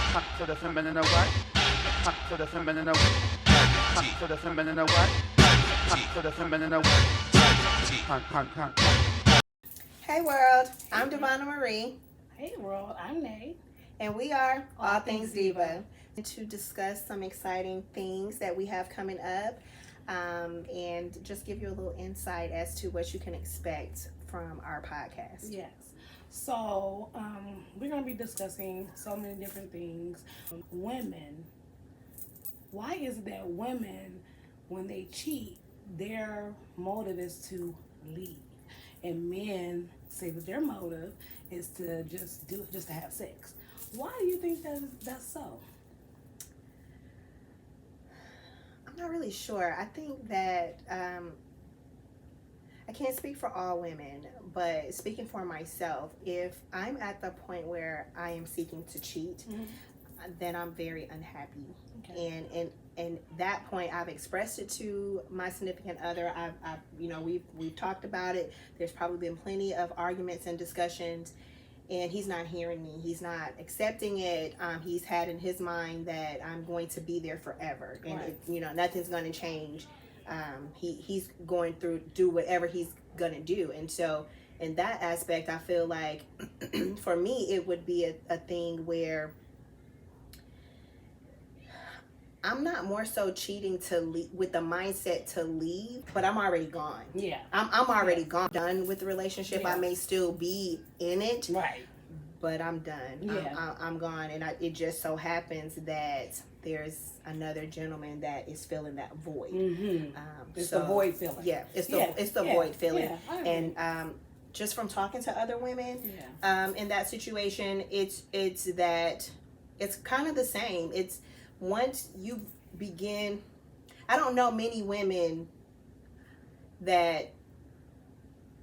To the feminine what? To the feminine what? To the feminine what? To the feminine what? Hey world, I'm Devonna Marie. Hey world, I'm Nate. And we are All Things Diva. To discuss some exciting things that we have coming up and just give you a little insight as to what you can expect from our podcast. Yes. So, we're going to be discussing so many different things. Women, why is it that women, when they cheat, their motive is to leave? And men say that their motive is to just do it just to have sex. Why do you think that's so? I'm not really sure. I think that I can't speak for all women, but speaking for myself, if I'm at the point where I am seeking to cheat, then I'm very unhappy. Okay. And that point, I've expressed it to my significant other. I've we've talked about it. There's probably been plenty of arguments and discussions, and he's not hearing me. He's not accepting it. He's had in his mind that I'm going to be there forever, and right. Nothing's going to change. He's going through do whatever he's gonna do, and so in that aspect, I feel like for me it would be a thing where I'm not more so cheating to leave with the mindset to leave, but I'm already gone. Yeah, I'm already gone, done with the relationship. Yeah. I may still be in it, right, but I'm done. Yeah. I'm gone, and it just so happens that there's another gentleman that is filling that void. Mm-hmm. It's the void feeling. Yeah, it's the void feeling. Yeah, and just from talking to other women, in that situation, it's that it's kind of the same. It's once you begin, I don't know many women that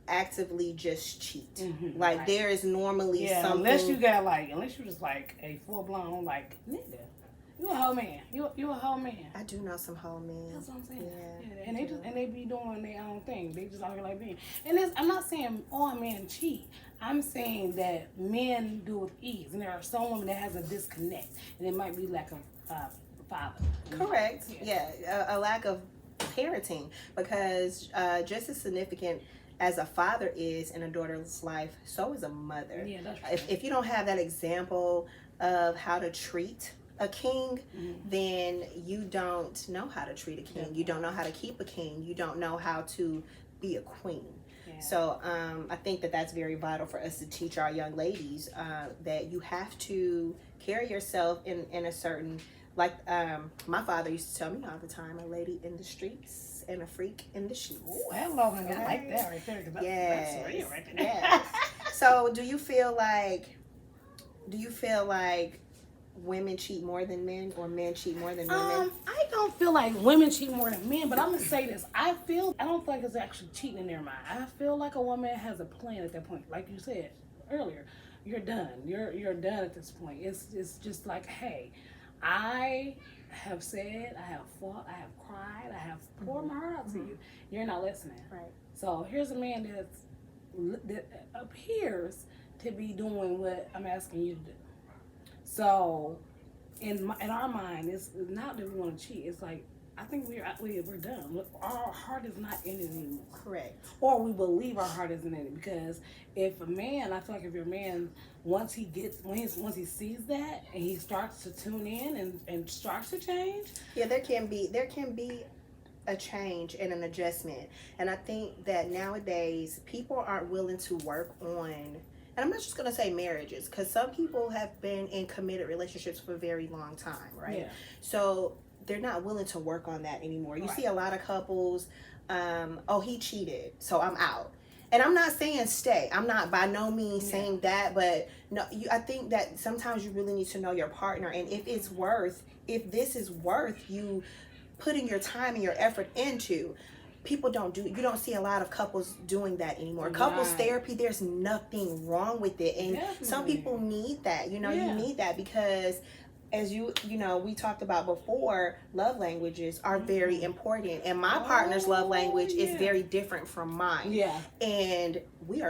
actively just cheat. Mm-hmm, like right. There is normally something, unless you just like a full blown like nigga. You a whole man. You a whole man. I do know some whole men. That's what I'm saying. Yeah, and they be doing their own thing. They just out here like men. And I'm not saying all men cheat. I'm saying that men do it with ease, and there are some women that has a disconnect, and it might be lack of father. Correct. Yeah, a lack of parenting, because just as significant as a father is in a daughter's life, so is a mother. Yeah, that's right. If you don't have that example of how to treat a king, then you don't know how to treat a king. You don't know how to keep a king. You don't know how to be a queen. Yeah. So I think that that's very vital for us to teach our young ladies, that you have to carry yourself in a certain, like my father used to tell me all the time, a lady in the streets and a freak in the sheets. Oh, hello, I like that right there. Yes. That's right there. Yes. So do you feel like women cheat more than men, or men cheat more than women? I don't feel like women cheat more than men, but I'm gonna say this. I don't feel like it's actually cheating in their mind. I feel like a woman has a plan at that point. Like you said earlier, you're done. You're done at this point. It's just like, hey, I have said, I have fought, I have cried, I have poured my heart out to you. You're not listening. Right. So here's a man that appears to be doing what I'm asking you to do. So, in our mind, it's not that we want to cheat. It's like, I think we're done. Our heart is not in it anymore. Correct. Or we believe our heart isn't in it, because if a man, I feel like if your man, once he sees that and he starts to tune in and starts to change. Yeah, there can be a change and an adjustment, and I think that nowadays people aren't willing to work on. And I'm not just going to say marriages, because some people have been in committed relationships for a very long time, right? Yeah. So they're not willing to work on that anymore. You see a lot of couples, he cheated, so I'm out. And I'm not saying stay. I'm not by no means saying that, but no, I think that sometimes you really need to know your partner, and if this is worth you putting your time and your effort into. You don't see a lot of couples doing that anymore. Right. Couples therapy, there's nothing wrong with it. And some people need that. You need that, because as we talked about before, love languages are very important. And my partner's love language is very different from mine. Yeah. And we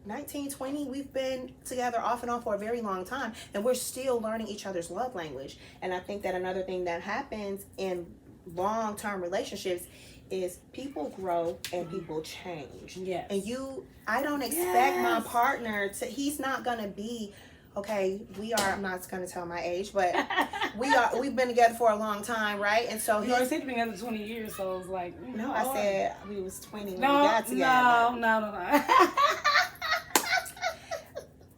19, 20, we've been together off and on for a very long time, and we're still learning each other's love language. And I think that another thing that happens in long-term relationships is people grow and people change. Yes. And I don't expect my Yes. partner to, he's not gonna be, okay, I'm not gonna tell my age, but we've been together for a long time, right? And so You already said you've been together 20 years, so it's like, no, I said we was 20 when no, we got together. no.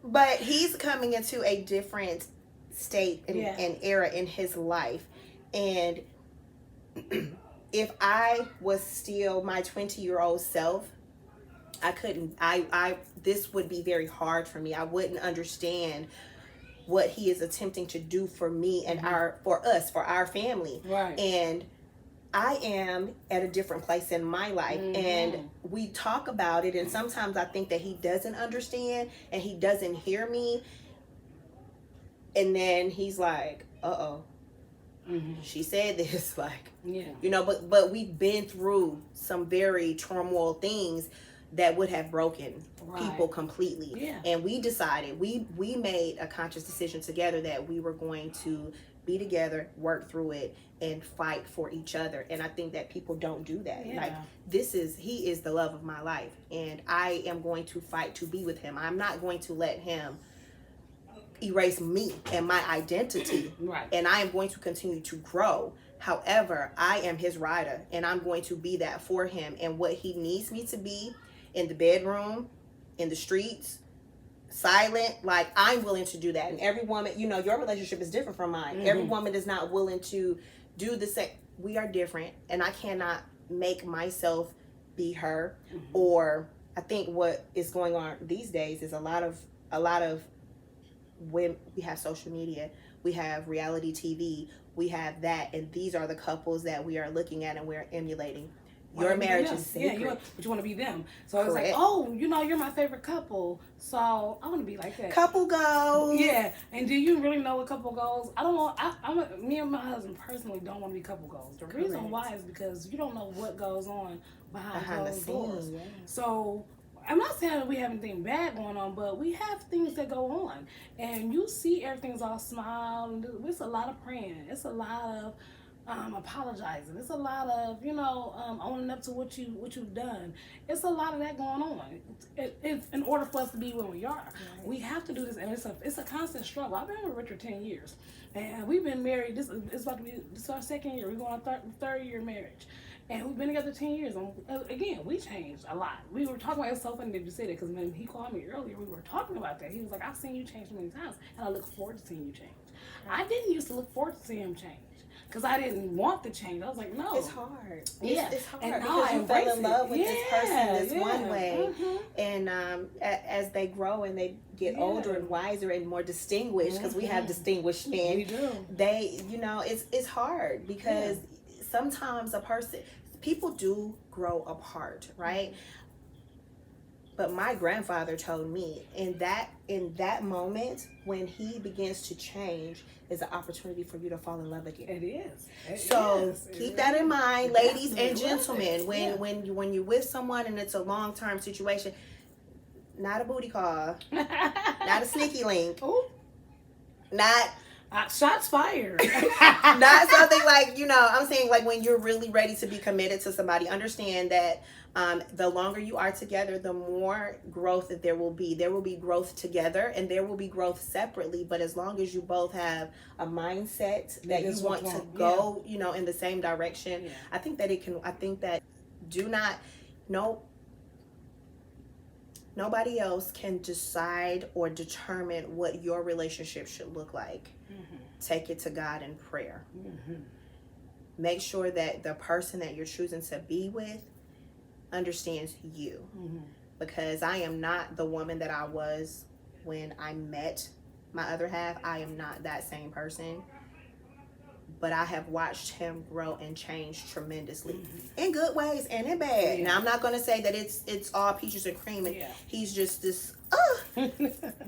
But he's coming into a different state and era in his life. And if I was still my 20-year-old self, this would be very hard for me. I wouldn't understand what he is attempting to do for me and for our family. Right. And I am at a different place in my life, and we talk about it, and sometimes I think that he doesn't understand and he doesn't hear me, and then he's like, she said this, like, you know, but we've been through some very turmoil things that would have broken people completely. Yeah. And we decided, we made a conscious decision together that we were going to be together, work through it, and fight for each other. And I think that people don't do that. Yeah. Like, he is the love of my life, and I am going to fight to be with him. I'm not going to let him erase me and my identity. Right. And I am going to continue to grow. However, I am his rider, and I'm going to be that for him. And what he needs me to be in the bedroom, in the streets, silent, like, I'm willing to do that. And every woman, you know, your relationship is different from mine. Every woman is not willing to do the same. We are different, and I cannot make myself be her. Or I think what is going on these days is a lot of when we have social media, we have reality TV, we have that, and these are the couples that we are looking at and we're emulating. Your marriage is sacred. Yeah, but you want to be them. So it's like, Correct. oh, you know, you're my favorite couple, so I want to be like that. Couple goals. Yeah, and do you really know what couple goals? I don't know. Me and my husband personally don't want to be couple goals. The reason why is because you don't know what goes on behind the closed doors. scenes. Yeah. So I'm not saying that we have anything bad going on, but we have things that go on, and you see everything's all smile. And it's a lot of praying. It's a lot of apologizing. It's a lot of, you know, owning up to what you've done. It's a lot of that going on. It's in order for us to be where we are. Right. We have to do this, and it's a constant struggle. I've been with Richard 10 years, and we've been married. This is our 2nd year. We're going on our third year marriage, and we've been together 10 years. And again, we changed a lot. We were talking about, it's so funny that you said it, because when he called me earlier, we were talking about that. He was like, I've seen you change many times, and I look forward to seeing you change. Right. I didn't used to look forward to seeing him change, because I didn't want the change. I was like, no. It's hard. Yeah. It's hard, and because you fell in love with this person this one way. Mm-hmm. And as they grow and they get older and wiser and more distinguished, because we have distinguished men. We do. They, you know, it's hard, because sometimes people do grow apart, right? But my grandfather told me in that moment, when he begins to change, is an opportunity for you to fall in love again. It is. Keep that in mind, ladies and gentlemen. When you're with someone and it's a long-term situation, not a booty call, not a sneaky link, not shots fired. not something like, you know, I'm saying, like, when you're really ready to be committed to somebody, understand that the longer you are together, the more growth that there will be. There will be growth together, and there will be growth separately. But as long as you both have a mindset that you want to go, you know, in the same direction, I think that nobody else can decide or determine what your relationship should look like. Take it to God in prayer. Make sure that the person that you're choosing to be with understands you, because I am not the woman that I was when I met my other half. I am not that same person, but I have watched him grow and change tremendously, in good ways and in bad. Now, I'm not going to say that it's all peaches and cream and he's just this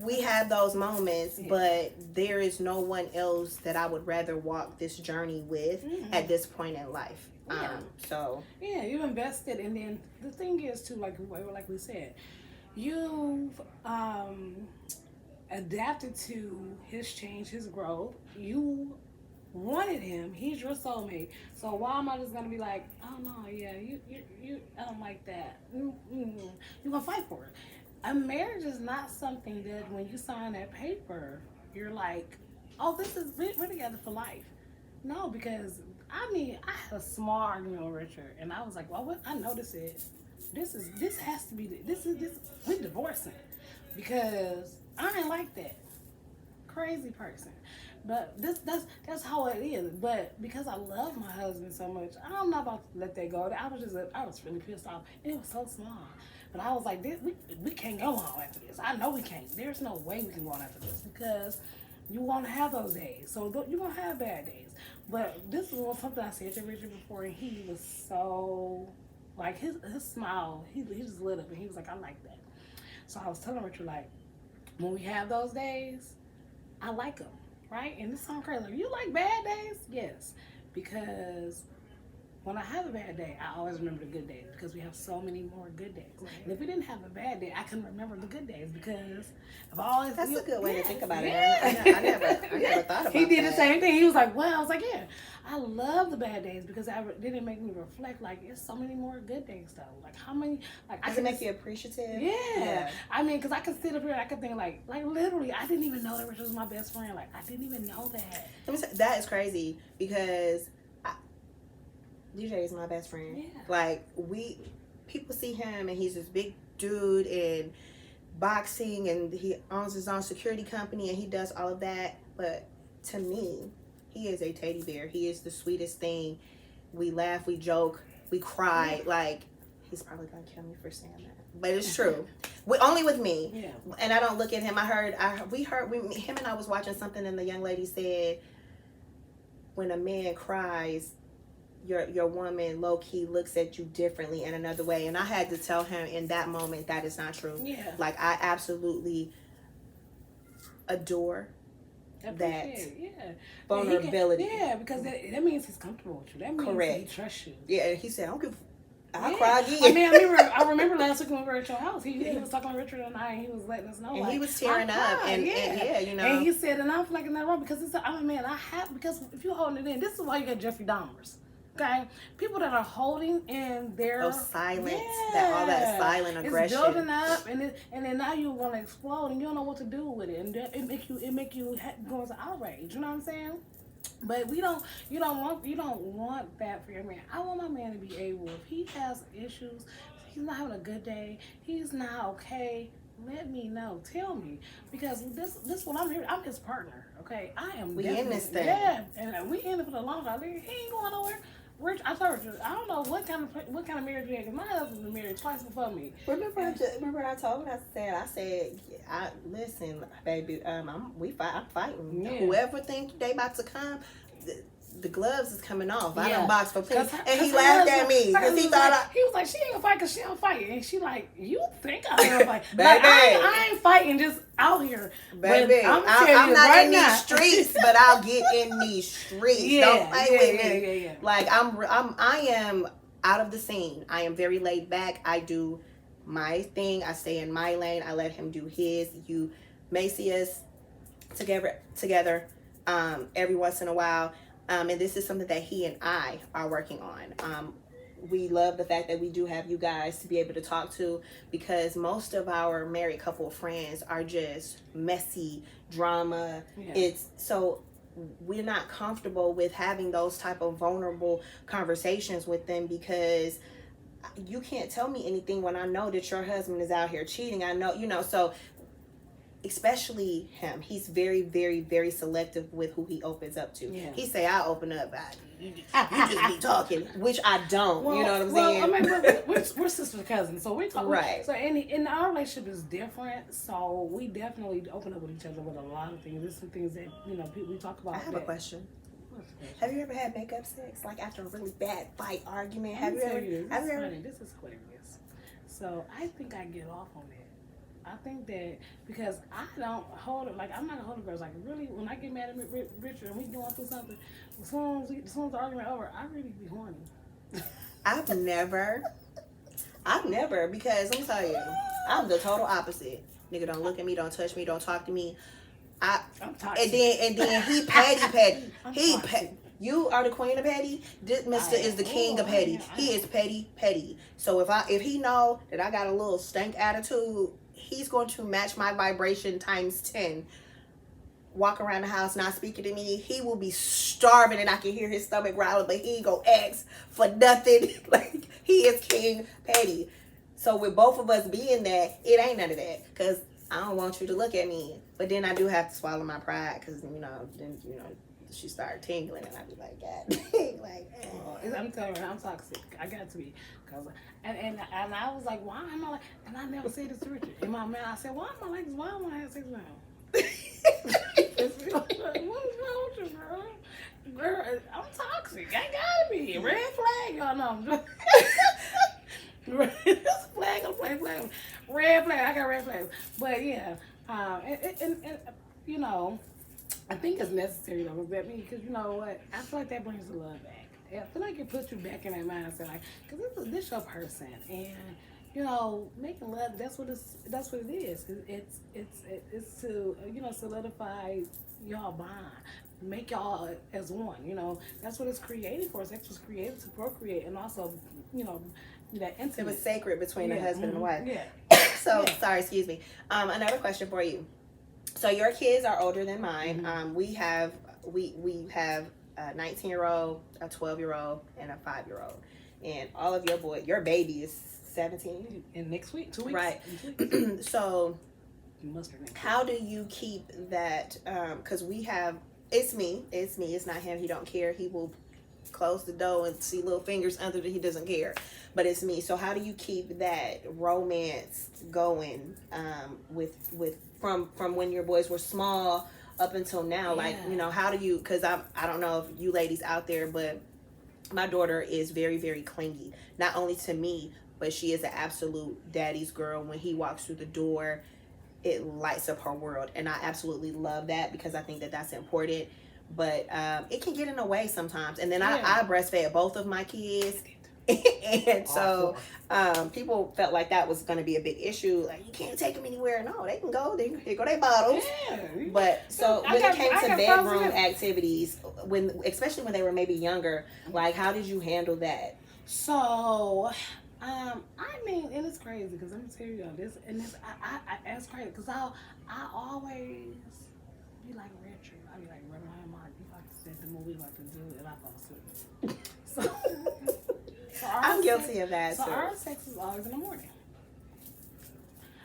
we have those moments, but there is no one else that I would rather walk this journey with at this point in life. You invested, and then the thing is too, like we said, you've adapted to his change, his growth. You wanted him. He's your soulmate. So why am I just gonna be like, oh no, yeah, you I don't like that. You're gonna fight for it. A marriage is not something that when you sign that paper, you're like, oh, this is we're together for life. No, because I mean, I had a small argument with Richard, and I was like, well, what I know this has to be this we're divorcing because I ain't like that crazy person. But that's how it is. But because I love my husband so much, I'm not about to let that go. I was really pissed off. It was so small. But I was like, we can't go on after this. I know we can't. There's no way we can go on after this because you won't have those days. So you're going to have bad days. But this is something I said to Richard before, and he was so, like, his smile, he just lit up, and he was like, I like that. So I was telling Richard, like, when we have those days, I like them, right? And this sounds crazy. Like, you like bad days? Yes. Because when I have a bad day, I always remember the good days because we have so many more good days. Right. And if we didn't have a bad day, I can remember the good days because of all. That's a good way to think about it. Yeah. I never thought about it. He did the same thing. He was like, well, I was like, yeah, I love the bad days because then it make me reflect. Like, it's so many more good days though. Like, how many? Like, does it make you appreciative? Yeah. I mean, because I could sit up here and I could think like literally, I didn't even know that Richard was my best friend. Like, I didn't even know that. That is crazy because DJ is my best friend. Yeah. Like, people see him and he's this big dude in boxing and he owns his own security company and he does all of that. But to me, he is a teddy bear. He is the sweetest thing. We laugh, we joke, we cry. Yeah. Like, he's probably gonna kill me for saying that, but it's true. Only with me. Yeah. And I don't look at him. Him and I was watching something and the young lady said, when a man cries, your woman low-key looks at you differently in another way. And I had to tell him in that moment that is not true. Yeah. Like, I absolutely adore that vulnerability. Because that means he's comfortable with you. That means Correct. he trusts you. Yeah, and he said, I'll Yeah. cry again. I remember last week when we were at your house. He was talking to Richard and I, and he was letting us know. And like, he was tearing up. And you know. And he said, and I'm like in that wrong because because if you're holding it in, this is why you got Jeffrey Dahmers. Okay, people that are holding in their silence, all that silent aggression, it's building up, and then now you want to explode, and you don't know what to do with it, and it make you go into outrage. You know what I'm saying? But you don't want that for your man. I want my man to be able, if he has issues, he's not having a good day, he's not okay. Let me know. Tell me, because this what I'm here. I'm his partner. Okay, I am. We in this thing. Yeah, and we in it for the long haul. He ain't going nowhere. Rich, I told you, I don't know what kind of marriage you had. Cause my husband's been married twice before me. Remember what I told him? I said, listen, baby, I'm fighting. Yeah. Whoever think they about to come, the gloves is coming off. I Yeah. done boxed for peace. And he her laughed at husband- me her because he husband thought he was like, she ain't gonna fight because she don't fight. And she like, you think I'm gonna fight? Baby. Like, I ain't fighting just out here. baby, But I'm not right in now. these streets, but I'll get in these streets. Don't play with me. Yeah. Like, I am out of the scene. I am very laid back. I do my thing. I stay in my lane. I let him do his. You may see us together every once in a while. And this is something that he and I are working on. We love the fact that we do have you guys to be able to talk to, because most of our married couple friends are just messy drama. Yeah. So we're not comfortable with having those type of vulnerable conversations with them, because you can't tell me anything when I know that your husband is out here cheating. I know, so especially him, he's very, very, very selective with who he opens up to. Yeah. He say, I open up, you just be talking, which I don't. You know what I'm saying? I mean, we're sister cousins, so we talk. Right. So in our relationship is different. So we definitely open up with each other with a lot of things. There's some things that we talk about. I have a question. Have you ever had makeup sex, like after a really bad fight, argument? Have you ever? This is hilarious. So I think I get off on that. I think that because I don't hold it, like, I'm not a hold it girl. Like, really, when I get mad at Richard and we going through something, as soon as the argument over, I really be horny. I've never, because let me tell you, I'm the total opposite. Nigga, don't look at me, don't touch me, don't talk to me. I'm toxic. And then he petty. I'm He toxic. You are the queen of petty. This Mister is the king of petty. He is petty. So if he know that I got a little stank attitude, he's going to match my vibration times 10. Walk around the house not speaking to me. He will be starving and I can hear his stomach growling, but he ain't gonna ask for nothing. Like, he is king petty. So with both of us being that, it ain't none of that. Because I don't want you to look at me. But then I do have to swallow my pride because, then she started tingling and I be like, God dang, like, I'm telling you, I'm toxic. I got to be. And I was like, why am I like, and I never said this to Richard. In my mind, I said, why am I like this? Why am I having sex now? What's wrong with you, girl? Girl, I'm toxic. I gotta be. Red flag, y'all know. Flag. Red flag. I got red flags. But yeah, and I think it's necessary though. Because you know what? I feel like that brings the love back. I feel like it puts you back in that mindset, like, because this your person, and making love. That's what it is. It's to solidify y'all bond, make y'all as one. That's what it's created for. It's actually created to procreate, and also that intimacy. It was sacred between a husband and wife. Yeah. So sorry, excuse me. Another question for you. So your kids are older than mine. Mm-hmm. We have a 19-year-old, a 12-year-old, and a 5-year-old. And all of your baby is 17. And next week, 2 weeks. Right. So how do you keep that? Because it's me. It's not him. He don't care. He will close the door and see little fingers under that he doesn't care. But it's me. So how do you keep that romance going from when your boys were small up until now? Yeah. Like, how do you, because I don't know if you ladies out there, but my daughter is very, very clingy. Not only to me, but she is an absolute daddy's girl. When he walks through the door, it lights up her world. And I absolutely love that because I think that that's important. But it can get in the way sometimes. And then I breastfed both of my kids. And so people felt like that was going to be a big issue. Like, you can't take them anywhere. No, they can go. Here go their bottles. Yeah. But so when it came to bedroom activities, especially when they were maybe younger, like, how did you handle that? So, and it's crazy because I'm gonna tell you all this, and this, it's crazy because I always be like Richard. I be like, remind Mark, you like to set the movie like to do, and I fall asleep. So I'm guilty of that. So our sex is always in the morning,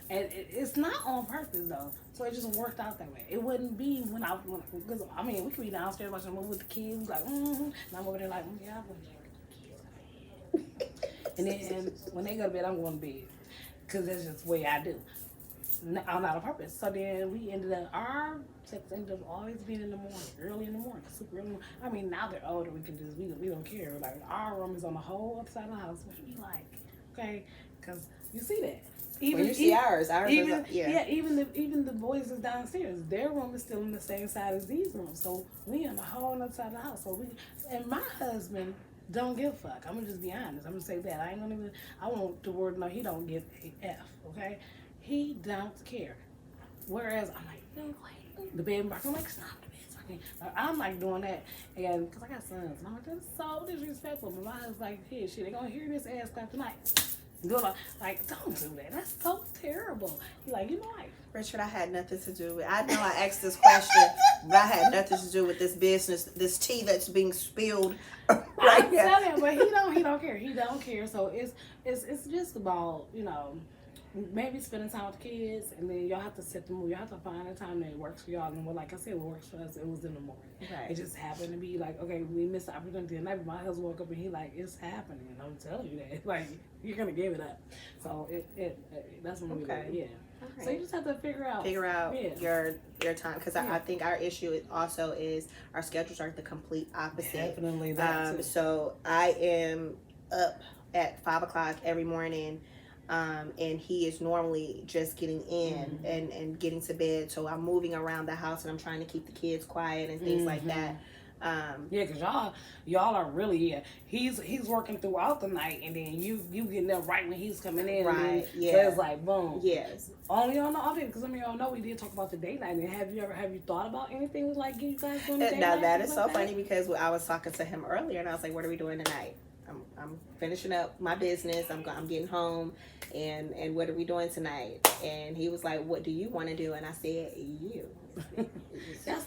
and it's not on purpose though. So it just worked out that way. It wouldn't be because we could be downstairs watching a movie with the kids, like, and I'm over there like, yeah, I'm gonna and then when they go to bed, I'm going to bed. Because that's just the way I do. I'm not on purpose. So then our sex ended up always being in the morning, early in the morning, super early. Now they're older, we don't care. Like, our room is on the whole other side of the house, which we like, okay? Because you see that. You see ours even, is, yeah. Even the boys is downstairs. Their room is still on the same side as these rooms. So we on the whole other side of the house. And my husband don't give a fuck. I'm gonna just be honest. I'm gonna say that. I want the word no, he don't give a F, okay? He don't care. Whereas I'm like, no, wait, the bed rock. I'm like, stop the bed rocking. I'm like doing that, and because I got sons, and I'm like, that's so disrespectful. My mom's like, hey, shit, they gonna hear this ass clap tonight. Like, don't do that. That's so terrible. He's like, like, Richard, I had nothing to do with. I know I asked this question, but I had nothing to do with this business, this tea that's being spilled right now. I'm telling you, but he don't care. He don't care. So it's just about maybe spending time with the kids, and then y'all have to set the mood. Y'all have to find a time that works for y'all. And like I said, what works for us, it was in the morning. Right. It just happened to be like, okay, we missed the opportunity. And my husband woke up and he like, it's happening. And I'm telling you that, like, you're gonna give it up. So that's when we yeah. Okay. So you just have to figure out your time, because I think our issue also is our schedules are the complete opposite. Definitely that too. So I am up at 5:00 every morning. And he is normally just getting in and getting to bed. So I'm moving around the house and I'm trying to keep the kids quiet and things like that. Yeah, cause y'all are really He's working throughout the night, and then you getting up right when he's coming in. Right. And then, Yeah. So it's like boom. Yes. Only on the off day, because I mean, y'all know we did talk about the date night. And have you thought about anything like you guys doing the date Now night? that is so Like funny because I was talking to him earlier, and I was like, "What are we doing tonight?" I'm finishing up my business. I'm getting home, and what are we doing tonight? And he was like, "What do you want to do?" And I said, "You." That's.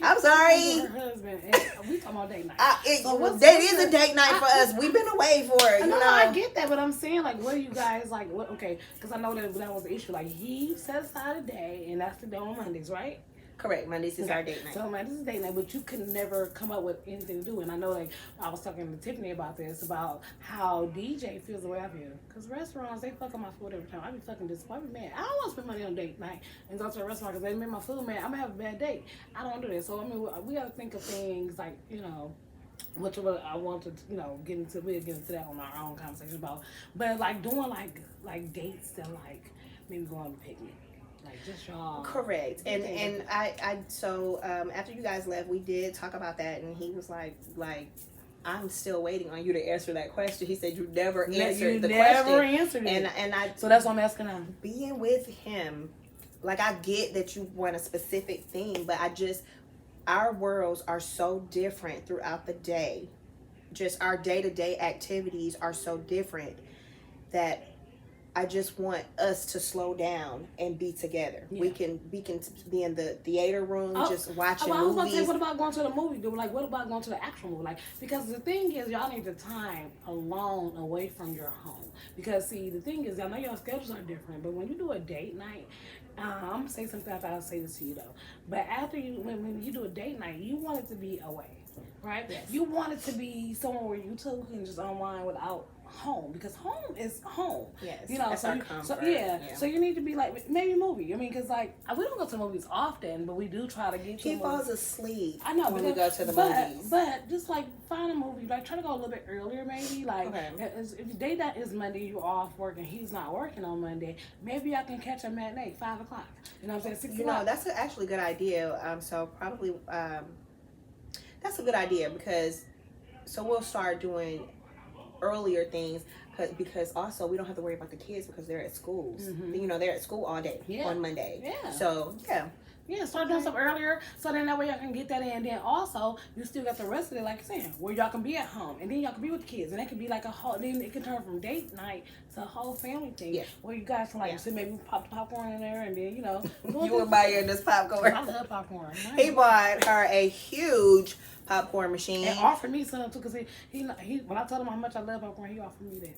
I'm sorry. Her husband. And we talking about date night. That is a date night for us. We've been away for it. No, I get that, but I'm saying like, what are you guys like? What? Okay, because I know that was the issue. Like he set aside a day, and that's the day on Mondays, right? Correct. Mondays is our date night. So Mondays is date night, but you could never come up with anything to do. And I know, like, I was talking to Tiffany about this, about how DJ feels the way I feel. Because restaurants, they fuck up my food every time. I be fucking disappointed, man. I don't want to spend money on date night and go to a restaurant because they make my food, man. I'm going to have a bad date. I don't do that. So, I mean, we got to think of things like, you know, which I want to, you know, we'll get into that on our own conversation about. But, like, doing, like dates that, like, maybe going on a picnic. Like just y'all. Correct. And I so after you guys left, we did talk about that, and he was like I'm still waiting on you to answer that question. He said you never answered the question. Answered it. And I so that's what I'm asking now. Being with him, like I get that you want a specific thing, but our worlds are so different throughout the day. Just our day-to-day activities are so different that I just want us to slow down and be together. Yeah. We can be in the theater room just watching movies. I was about to say, what about going to the movie? Like, what about going to the actual movie? Like, because the thing is, y'all need the time alone away from your home. Because see, the thing is, I know y'all schedules are different, but when you do a date night, I'm gonna say something after I'll say this to you though. But after when you do a date night, you want it to be away, right? Yes. You want it to be somewhere where you two can just unwind without home, because home is home. Yes, you know. That's our comfort. Yeah. So you need to be like maybe movie. I mean, because like we don't go to movies often, but we do try to get. He falls asleep. I know when we go to the movies. But just like find a movie, like try to go a little bit earlier, maybe. Like if your day that is Monday, you're off work and he's not working on Monday. Maybe I can catch a matinee 5 o'clock. You know what I'm saying? 6 o'clock. You know, that's actually a good idea. So probably that's a good idea because we'll start doing earlier things because also we don't have to worry about the kids because they're at schools. Mm-hmm. You know, they're at school all day on Monday. Yeah. So start doing stuff earlier so then that way y'all can get that in. Then also you still got the rest of it, like you're saying, where y'all can be at home and then y'all can be with the kids, and it can be like a whole. Then it can turn from date night to a whole family thing. Yeah. Where you guys can like sit, maybe pop the popcorn in there, and then you know you would buy her this popcorn. I love popcorn. He bought her a huge popcorn machine and offered me some too, because he when I told him how much I love popcorn, he offered me that.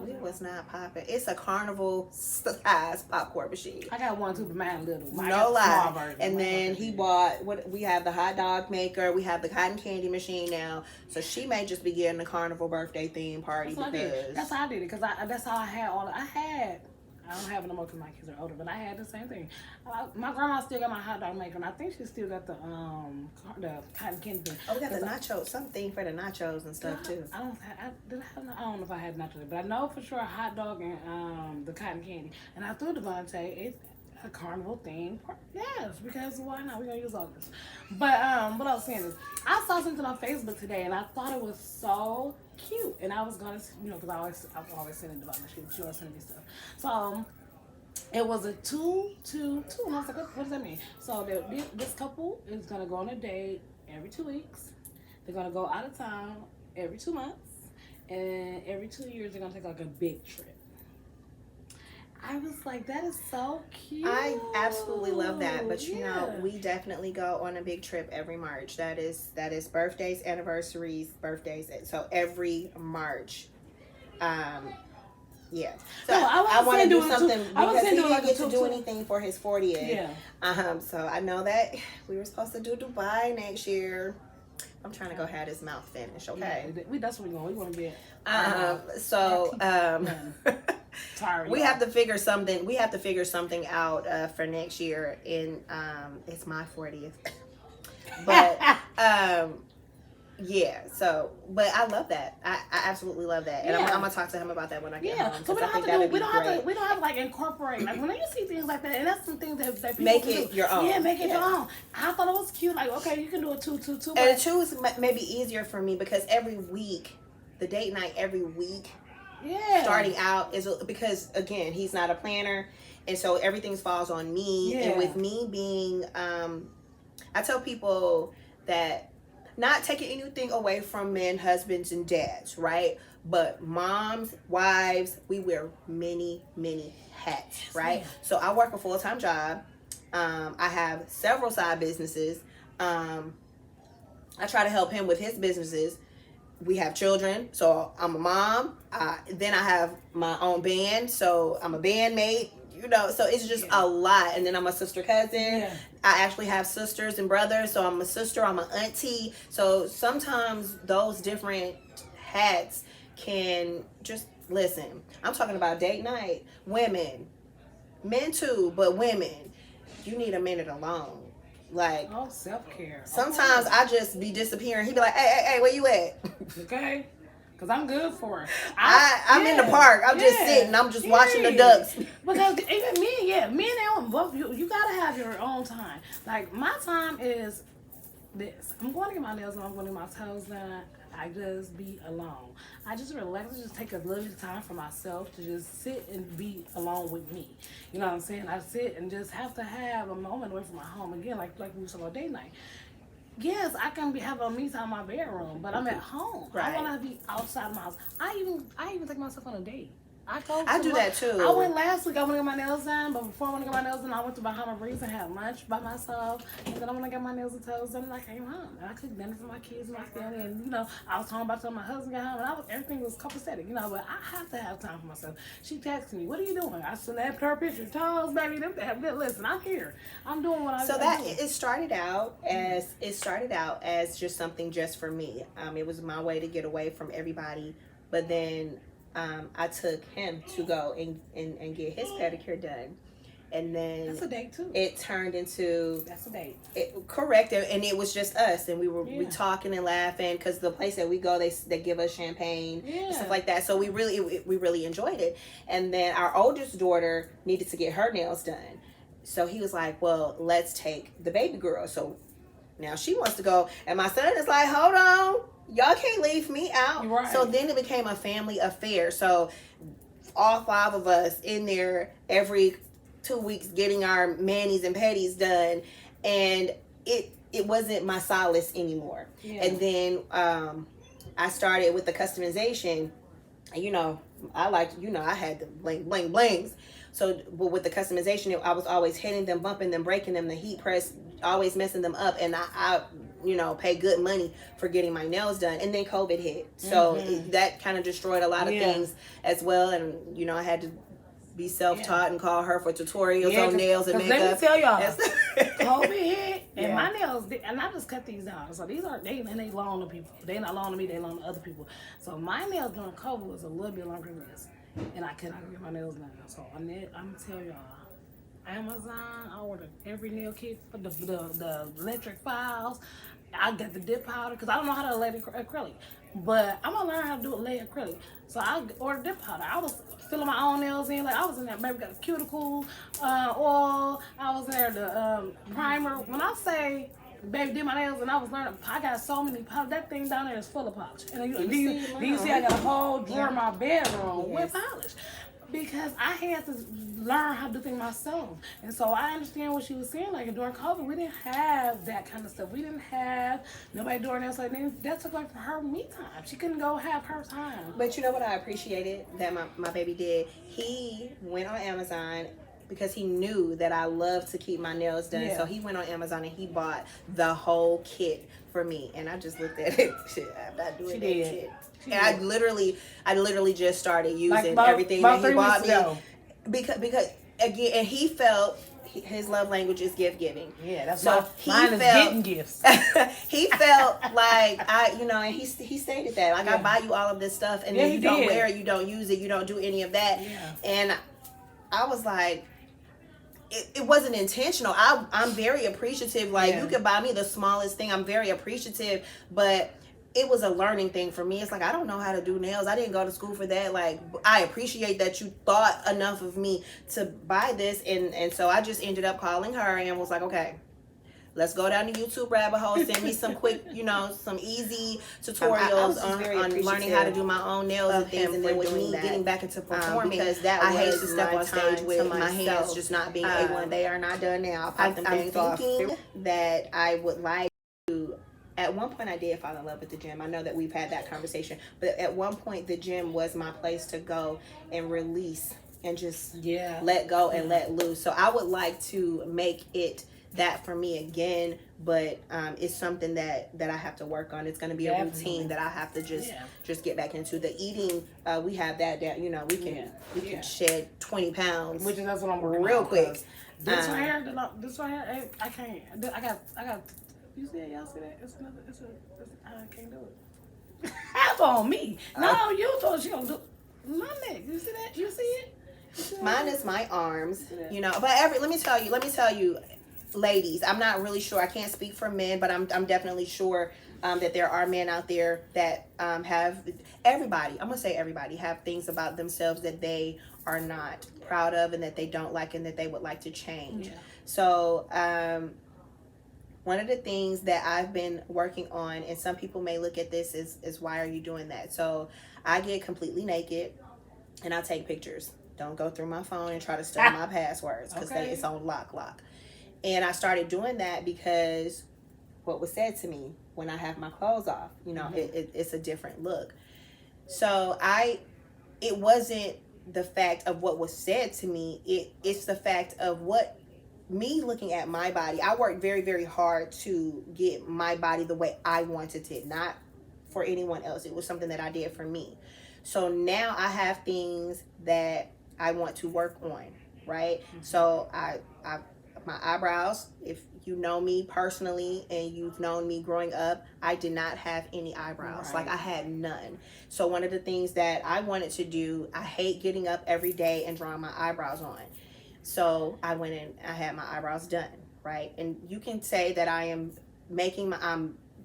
It was not popping. It's a carnival size popcorn machine. I got one too, but mine little. No lie. And then he bought we have the hot dog maker. We have the cotton candy machine now. So she may just be getting a carnival birthday theme party. That's how I did it. Because that's how I had all. I don't have it no more because my kids are older, but I had the same thing. My grandma still got my hot dog maker, and I think she still got the cotton candy thing. Oh, we got the nachos, something for the nachos and stuff too. I don't know if I had nachos, but I know for sure a hot dog and the cotton candy. And I threw Devontae, it's a carnival thing. Yes, because why not? We're gonna use all this. But what I was saying is, I saw something on Facebook today, and I thought it was so cute, and I was gonna, because I've always send it to Devontae. She always send me stuff. So it was a 2-2-2, and I was like, what does that mean? So this couple is gonna go on a date every 2 weeks. They're gonna go out of town every 2 months, and every 2 years they're gonna take like a big trip. I was like, that is so cute. I absolutely love that. But you know, we definitely go on a big trip every March. That is birthdays, anniversaries, birthdays. So every March. Yeah. So no, I want to do something because he didn't like get to do anything for his 40th. Yeah. So I know that we were supposed to do Dubai next year. I'm trying to go have his mouth finished, okay? Yeah, that's what we want. We want to be we have to figure something. We have to figure something out for next year. It's my 40th, but Yeah, so, but I love that. I absolutely love that, and Yeah. I'm gonna talk to him about that when I get Yeah, home. so we 'cause I don't have think to that'd do. be We don't have great. to. We don't have to like incorporate. Like when you see things like that, and that's some things that people Make can it do. your own. Yeah, make it Yeah. your own. I thought it was cute. Like okay, you can do a two. And two is maybe easier for me because every week, the date night every week, yeah, starting out is because again he's not a planner, and so everything falls on me. Yeah. And with me being, I tell people that not taking anything away from men, husbands, and dads, right? But moms, wives, we wear many hats, right? ma'am. So I work a full-time job. I have several side businesses. I try to help him with his businesses. We have children, so I'm a mom. Then I have my own band, so I'm a bandmate. So it's just a lot. And then I'm a sister cousin. Yeah. I actually have sisters and brothers, so I'm a sister, I'm an auntie. So sometimes those different hats can just listen. I'm talking about date night, women, men too, but women, you need a minute alone. Like Oh, self-care. sometimes I just be disappearing. He be like, hey, where you at? Okay. Because I'm good for it. I'm in the park. I'm just sitting. I'm just watching the ducks. Because even me and both you gotta have your own time. Like my time is this. I'm going to get my nails done. I'm going to get my toes done. I just be alone. I just relax. I just take a little time for myself to just sit and be alone with me. You know what I'm saying? I sit and just have to have a moment away from my home again, like we were talking about date night. Yes, I can have a me time in my bedroom, but I'm at home. Right. I want to be outside of my house. I even take myself on a date. I do that too. I went last week. I went to get my nails done, but before I went to get my nails done, I went to Bahama Breeze and had lunch by myself. And then I went to get my nails and toes done, and I came home. And I cooked dinner for my kids and my family. And I was talking about till my husband got home, and everything was copacetic, But I have to have time for myself. She texted me, "What are you doing?" I snapped her picture, toes, baby. Listen, I'm here. I'm doing what I. So that it started out as just something just for me. It was my way to get away from everybody, but then. I took him to go and get his pedicure done, and then that's a date too. It turned into that's a date. Correct, and it was just us, and we were Yeah. talking and laughing because the place that we go, they give us champagne and stuff Yeah. like that. So we really enjoyed it. And then our oldest daughter needed to get her nails done, so he was like, "Well, let's take the baby girl." So now she wants to go, and my son is like, "Hold on. Y'all can't leave me out." Right. So then it became a family affair. So all 5 of us in there every 2 weeks getting our manis and petties done, and it wasn't my solace anymore. Yeah. And then I started with the customization. I liked, I had the bling blings. So, but with the customization, I was always hitting them, bumping them, breaking them, the heat press, always messing them up, and I pay good money for getting my nails done. And then COVID hit, so that kind of destroyed a lot of things as well. And I had to be self-taught and call her for tutorials on nails and makeup. Let me tell y'all, COVID hit, and my nails, and I just cut these down. So these aren't they long to people. They not long to me. They long to other people. So my nails during COVID was a little bit longer than this, and I could not get my nails done. So I'm gonna tell y'all. Amazon, I ordered every nail kit for the electric files. I got the dip powder because I don't know how to lay acrylic, but I'm gonna learn how to do lay acrylic. So I ordered dip powder. I was filling my own nails in, like I was in there. Maybe got a cuticle oil. I was in there the primer. When I say baby did my nails and I was learning, I got so many polish. That thing down there is full of polish. And do you see I got a whole drawer in my bedroom with polish. Because I had to learn how to do things myself. And so I understand what she was saying. Like during COVID, we didn't have that kind of stuff. We didn't have nobody doing that. So that took away from her me time. She couldn't go have her time. But you know what I appreciated that my baby did? He went on Amazon because he knew that I love to keep my nails done. Yeah. So he went on Amazon and he bought the whole kit for me. And I just looked at it. Shit, I'm not doing that shit. And I literally just started using everything that he bought me because again, and he felt his love language is gift giving. Yeah, that's so mine is getting gifts. He felt like and he stated that I buy you all of this stuff and then you don't wear it, you don't use it, you don't do any of that. Yeah. And I was like, it wasn't intentional. I'm very appreciative. Like you could buy me the smallest thing. I'm very appreciative, but it was a learning thing for me. It's like, I don't know how to do nails. I didn't go to school for that. Like, I appreciate that you thought enough of me to buy this. And so I just ended up calling her and was like, okay, let's go down the YouTube rabbit hole. Send me some quick, some easy tutorials on learning how to do my own nails and things. And then with me getting back into performing, because that I hate to step on stage with my hands just not being A1. They are not done now. I'm thinking that I would like to. At one point, I did fall in love with the gym. I know that we've had that conversation, but at one point, the gym was my place to go and release and just let go and let loose. So I would like to make it that for me again, but it's something that I have to work on. It's going to be a routine that I have to just get back into. The eating, we have that down. We can shed 20 pounds, which is that's what I'm working real on, quick. This right here, I can't. I got. You see it? Y'all see that? I can't do it. That's on me. No, you thought she gonna do my neck. You see that? You see it? Mine is my arms. But let me tell you, ladies, I'm not really sure. I can't speak for men, but I'm definitely sure that there are men out there that have everybody. I'm gonna say everybody have things about themselves that they are not proud of and that they don't like and that they would like to change. So one of the things that I've been working on, and some people may look at this is why are you doing that? So I get completely naked and I take pictures. Don't go through my phone and try to study my passwords because it's on lock. And I started doing that because what was said to me when I have my clothes off, it's a different look. So it wasn't the fact of what was said to me. It's the fact of me looking at my body. I worked very, very hard to get my body the way I wanted it, not for anyone else. It was something that I did for me. So now I have things that I want to work on, right? So my eyebrows, if you know me personally and you've known me growing up, I did not have any eyebrows. Like I had none. So one of the things that I wanted to do, I hate getting up every day and drawing my eyebrows on. So I went and I had my eyebrows done, right? And you can say that I'm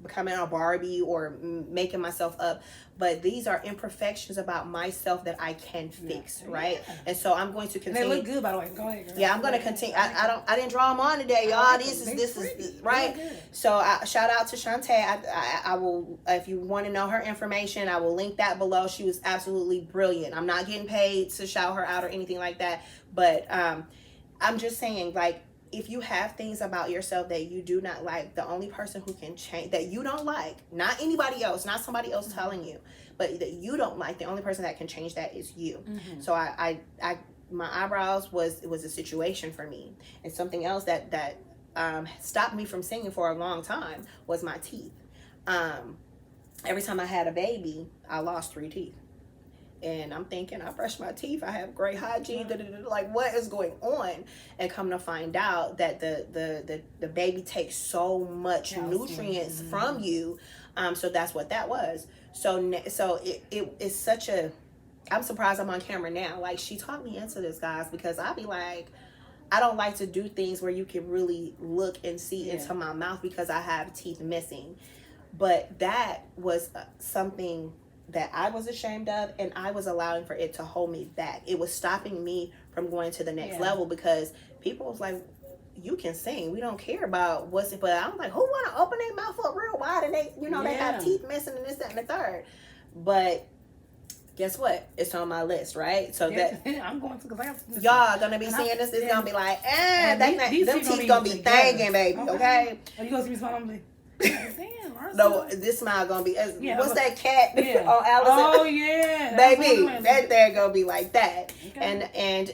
becoming a Barbie or making myself up, but these are imperfections about myself that I can fix, right? And so I'm going to continue. They look good, by the way. Go ahead, girl. Yeah, I'm going to continue. I didn't draw them on today, y'all. This is right. So shout out to Shantae. I will, if you want to know her information, I will link that below. She was absolutely brilliant. I'm not getting paid to shout her out or anything like that, but I'm just saying, like, if you have things about yourself that you do not like, the only person who can change that you don't like, not anybody else, not somebody else telling you, but that you don't like, the only person that can change that is you. So I my eyebrows was a situation for me. And something else that stopped me from singing for a long time was my teeth. Every time I had a baby, I lost 3 teeth. And I'm thinking, I brush my teeth, I have great hygiene, like what is going on? And come to find out that the baby takes so much nutrients from you. So that's what that was. So it's such a, I'm surprised I'm on camera now. Like, she taught me into this, guys, because I'll be like, I don't like to do things where you can really look and see into my mouth because I have teeth missing. But that was something that I was ashamed of, and I was allowing for it to hold me back. It was stopping me from going to the next level because people was like, you can sing, we don't care about what's it. But I'm like, who want to open their mouth up real wide and they they have teeth missing and this, that, and the third. But guess what? It's on my list, right? So that I'm going to, because y'all gonna be seeing this. It's gonna be like, them teeth gonna be thinking, baby. Okay. Are you gonna see me smiling? No, this smile gonna be what's that cat on Allison? Oh yeah, baby, that there gonna be like that. And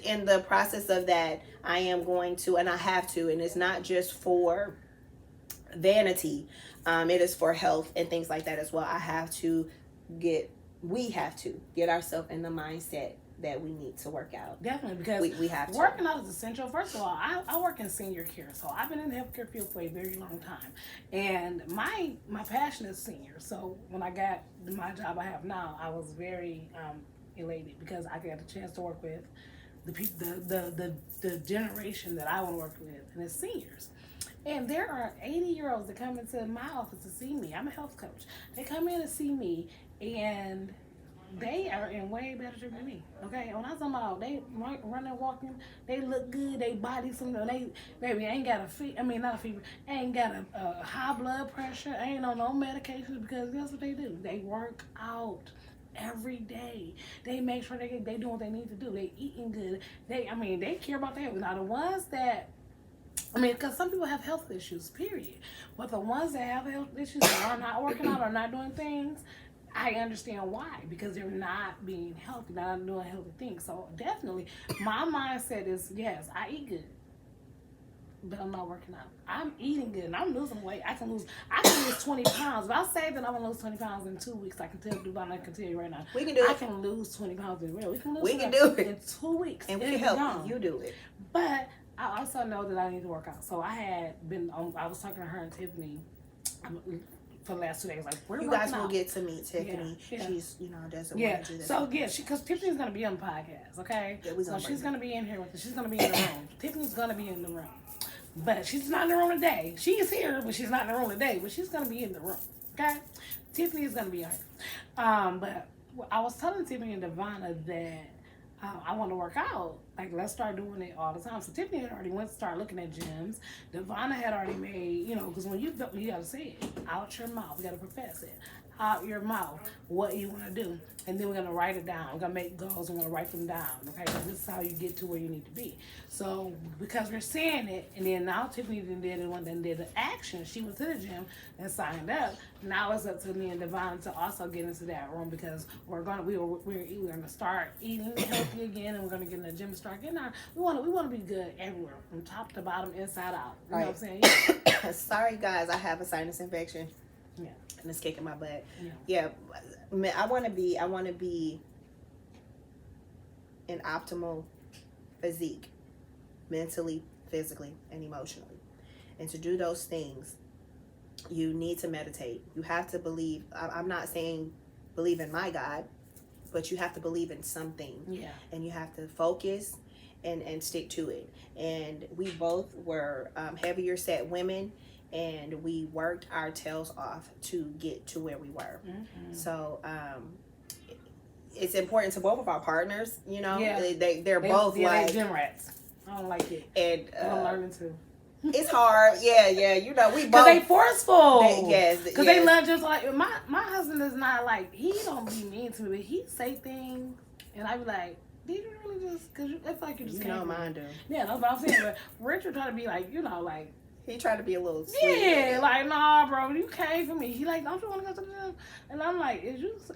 in the process of that, I am going to, and I have to, and it's not just for vanity, it is for health and things like that as well. We have to get ourselves in the mindset that we need to work out. Definitely, because we have to. Working out is essential. First of all, I work in senior care, so I've been in the healthcare field for a very long time, and my passion is senior. So when I got my job I have now, I was very elated because I got a chance to work with the generation that I want to work with, and it's seniors. And there are 80-year-olds that come into my office to see me. I'm a health coach. They come in to see me, and they are in way better shape than me. Okay, when I talking about they running, walking, they look good. They body something. They baby ain't got not a fever. Ain't got a high blood pressure. Ain't on no medication because guess what they do? They work out every day. They make sure they doing what they need to do. They eating good. They care about their health. Now the ones that because some people have health issues, period. But the ones that have health issues and are not working out or not doing things, I understand why. Because they're not being healthy, not doing healthy things. So definitely, my mindset is, yes, I eat good, but I'm not working out. I'm eating good and I'm losing weight. I can lose 20 pounds. If I say that I'm going to lose 20 pounds in 2 weeks, I can tell you right now. We can do it. I can lose 20 pounds in real. We can do it in 2 weeks. and we can help you do it. But I also know that I need to work out. So I was talking to her and Tiffany for the last 2 days. Like, you guys will get to meet Tiffany. Yeah. She's, doesn't want to do that. So, because Tiffany's going to be on the podcast, okay? Yeah, so she's going to be in here with us. She's going to be in the room. Tiffany's going to be in the room. But she's not in the room today. She is here, but she's not in the room today. But she's going to be in the room, okay? Tiffany is going to be here. But I was telling Tiffany and Devonna that I want to work out. Like, let's start doing it all the time. So Tiffany had already went to start looking at gyms. Devonna had already made, because when you got to say it out your mouth. You got to profess it out your mouth what you want to do. And then we're going to write it down. We're going to make goals and we're going to write them down. Okay, so this is how you get to where you need to be. So because we're saying it, and then now Tiffany did the action. She went to the gym and signed up. Now it's up to me and Devon to also get into that room because we're gonna start eating healthy again, and we're gonna get in the gym and start getting our. We want to be good everywhere, from top to bottom, inside out. You know what I'm saying? Yeah. Sorry guys, I have a sinus infection. Yeah. And it's kicking my butt. Yeah. I want to be in optimal physique, mentally, physically, and emotionally. And to do those things, you need to meditate. You have to believe. I'm not saying believe in my God, but you have to believe in something. Yeah. And you have to focus and stick to it. And we both were heavier set women, and we worked our tails off to get to where we were. Mm-hmm. So it's important to both of our partners. Yeah. They're both like gym rats. I don't like it. And I'm learning to. It's hard. Yeah. We both. Because they forceful. Yes. Because they love just like my husband is not like, he don't be mean to me, but he say things and I be like, did you really just? Because it's like you just can't. Mine do. Yeah, that's what I'm saying. But Richard trying to be like, like. He tried to be a little sweet. Yeah, like, nah, bro, you came for me. He like, don't you want to go to the gym? And I'm like,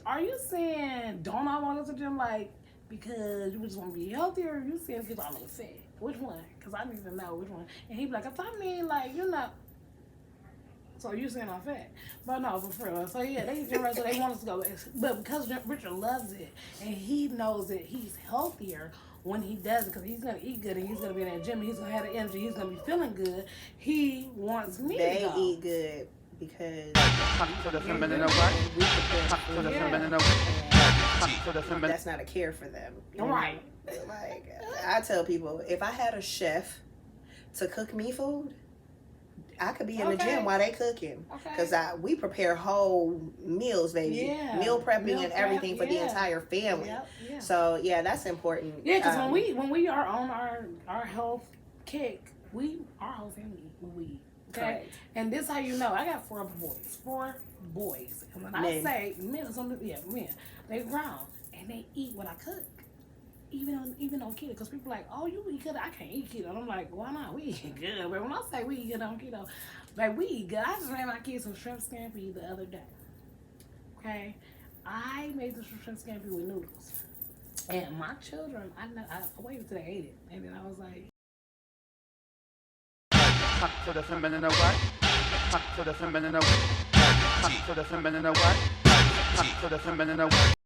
are you saying don't I want to go to the gym, like, because you just want to be healthy, or are you saying because I look fat? Which one? Because I need to know which one. And he be like, like, you're not. So you saying I'm fat? But no, for real. So yeah, they gym rats, so they want us to go. But because Richard loves it, and he knows that he's healthier when he does it, because he's going to eat good and he's going to be in that gym, he's going to have the energy, he's going to be feeling good. He wants me to go. They eat good because that's not a care for them. Right. Like, I tell people, if I had a chef to cook me food, I could be in the gym while they cooking. Because we prepare whole meals, baby. Yeah. Meal prepping and everything for the entire family. Yep. Yeah. So, yeah, that's important. Yeah, because when we are on our health kick, our whole family eat. Okay? Correct. And this how you know. I got 4 boys. And when I say men, they grown. And they eat what I cook. Even on keto, because people are like, oh, you eat keto, I can't eat keto. And I'm like, why not? We eat good. But when I say we eat good on keto, like, we eat good. I just made my kids some shrimp scampi the other day. Okay, I made the shrimp scampi with noodles, and my children, I waited till they ate it, and then I was like, to the feminine what? To the feminine what? To the feminine what? To the feminine what?